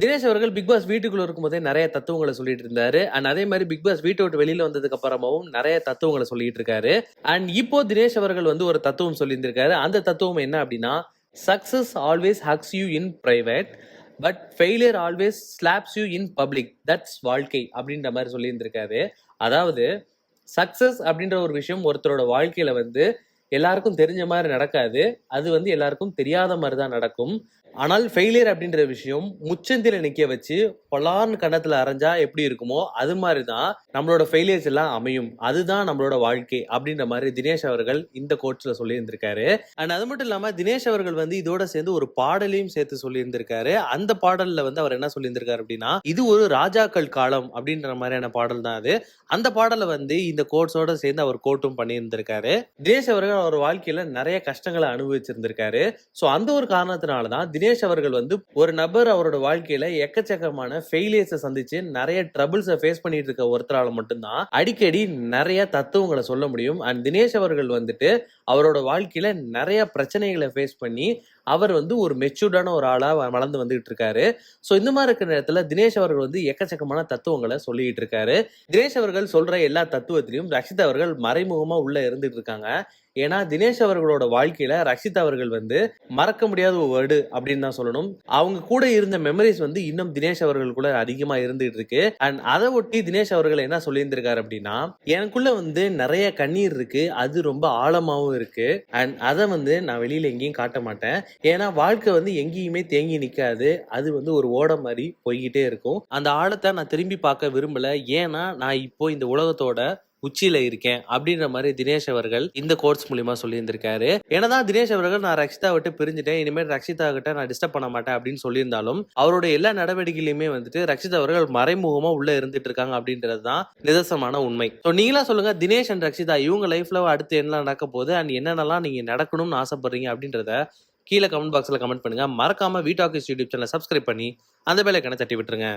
தினேஷ் அவர்கள் big pass வீட்டுக்குள்ள இருக்கும்போதே நிறைய தத்துவங்களை சொல்லிட்டு இருந்தாரு. அண்ட் அதே மாதிரி பிக் பாஸ் வீட்டை விட்டு வெளியில வந்ததுக்கு அப்புறமாவும் நிறைய தத்துவங்களை சொல்லிட்டு இருக்காரு. அண்ட் இப்போ தினேஷ் அவர்கள் வந்து ஒரு தத்துவம் சொல்லியிருந்திருக்காரு. அந்த தத்துவம் என்ன அப்படின்னா, success always hugs you in private but failure always slabs you in public, that's வாழ்க்கை அப்படின்ற மாதிரி சொல்லியிருந்திருக்காரு. அதாவது சக்சஸ் அப்படின்ற ஒரு விஷயம் ஒருத்தரோட வாழ்க்கையில வந்து எல்லாருக்கும் தெரிஞ்ச மாதிரி நடக்காது. அது வந்து எல்லாருக்கும் தெரியாத மாதிரி தான் நடக்கும். ஆனால் ஃபெயிலியர் அப்படின்ற விஷயம் முச்சந்தில நிக்க வச்சு பொலார்னு கன்னத்துல அரைஞ்சா எப்படி இருக்குமோ அது மாதிரி தான் நம்மளோட ஃபெயிலியர்ஸ் எல்லாம் அமையும். அதுதான் நம்மளோட வாழ்க்கை அப்படின்ற மாதிரி தினேஷ் அவர்கள் இந்த கோட்ஸ்ல சொல்லி இருந்திருக்காரு. அண்ட் அது மட்டும் இல்லாம தினேஷ் அவர்கள் வந்து இதோட சேர்ந்து ஒரு பாடலையும் சேர்த்து சொல்லி இருந்திருக்காரு. அந்த பாடல்ல வந்து அவர் என்ன சொல்லி இருந்திருக்காரு அப்படின்னா, இது ஒரு ராஜாக்கள் காலம் அப்படின்ற மாதிரியான பாடல் தான் அது. அந்த பாடலை வந்து இந்த கோட்ஸோட சேர்ந்து அவர் கோட்டும் பண்ணி இருந்திருக்காரு. தினேஷ் அவர்கள் அவர் வாழ்க்கையில நிறைய கஷ்டங்களை அனுபவிச்சிருந்திருக்காரு. சோ அந்த ஒரு காரணத்தினாலதான் தினேஷ் அவர்கள் வந்து ஒரு நபர் அவரோட வாழ்க்கையில எக்கச்சக்கமான ஃபெயிலியர்ஸை சந்திச்சு நிறைய ட்ரபிள்ஸை ஃபேஸ் பண்ணிட்டு இருக்க ஒருத்தரால மட்டும்தான் அடிக்கடி நிறைய தத்துவங்களை சொல்ல முடியும். அண்ட் தினேஷ் அவர்கள் வந்துட்டு அவரோட வாழ்க்கையில நிறைய பிரச்சனைகளை ஃபேஸ் பண்ணி அவர் வந்து ஒரு மெச்சூர்டான ஒரு ஆளா வளர்ந்து வந்துகிட்டு இருக்காரு. ஸோ இந்த மாதிரி இருக்கிற நேரத்தில் தினேஷ் அவர்கள் வந்து எக்கச்சக்கமான தத்துவங்களை சொல்லிட்டு இருக்காரு. தினேஷ் அவர்கள் சொல்ற எல்லா தத்துவத்திலையும் ரக்ஷிதா அவர்கள் மறைமுகமா உள்ள இருந்துட்டு இருக்காங்க. ஏன்னா தினேஷ் அவர்களோட வாழ்க்கையில ரக்ஷிதா அவர்கள் வந்து மறக்க முடியாத ஒரு வேர்டு அப்படின்னு தான் சொல்லணும். அவங்க கூட இருந்த மெமரிஸ் வந்து இன்னும் தினேஷ் அவர்கள் கூட அதிகமா இருந்துட்டு இருக்கு. அண்ட் அதை ஒட்டி தினேஷ் அவர்கள் என்ன சொல்லியிருந்திருக்காரு அப்படின்னா, எனக்குள்ள வந்து நிறைய கண்ணீர் இருக்கு, அது ரொம்ப ஆழமாவும் இருக்கு. அண்ட் அதை வந்து நான் வெளியில எங்கேயும் காட்ட மாட்டேன். ஏன்னா வாழ்க்கை வந்து எங்கேயுமே தேங்கி நிக்காது, அது வந்து ஒரு ஓடம் மாதிரி போய்கிட்டே இருக்கும். அந்த ஆழத்தை நான் திரும்பி பார்க்க விரும்பல. ஏன்னா நான் இப்போ இந்த உலகத்தோட உச்சியில இருக்கேன் அப்படின்ற மாதிரி தினேஷ் அவர்கள் இந்த கோர்ஸ் மூலியமா சொல்லியிருந்திருக்காரு. என்னதான் தினேஷ் அவர்கள் நான் ரக்ஷிதா விட்டு பிரிஞ்சுட்டேன், இனிமேல் ரக்ஷிதா கிட்ட நான் டிஸ்டர்ப் பண்ண மாட்டேன் அப்படின்னு சொல்லியிருந்தாலும் அவரோட எல்லா நடவடிக்கையிலுமே வந்துட்டு ரக்ஷிதா அவர்கள் மறைமுகமா உள்ள இருந்துட்டு இருக்காங்க அப்படின்றது தான் நிதர்சனமான உண்மை. ஸோ நீங்களா சொல்லுங்க, தினேஷ் அண்ட் ரக்ஷிதா இவங்க லைஃப்ல அடுத்து என்ன நடக்க போகுது அண்ட் என்னென்னலாம் நீங்க நடக்கணும்னு ஆசைப்படுறீங்க அப்படின்றத கீழே கமெண்ட் பாக்ஸ்ல கமெண்ட் பண்ணுங்க. மறக்காம வி டாக்கிஸ் யூடியூப் சேனலை சப்ஸ்கிரைப் பண்ணி அந்த பெல் ஐகானை தட்டி விட்டுருங்க.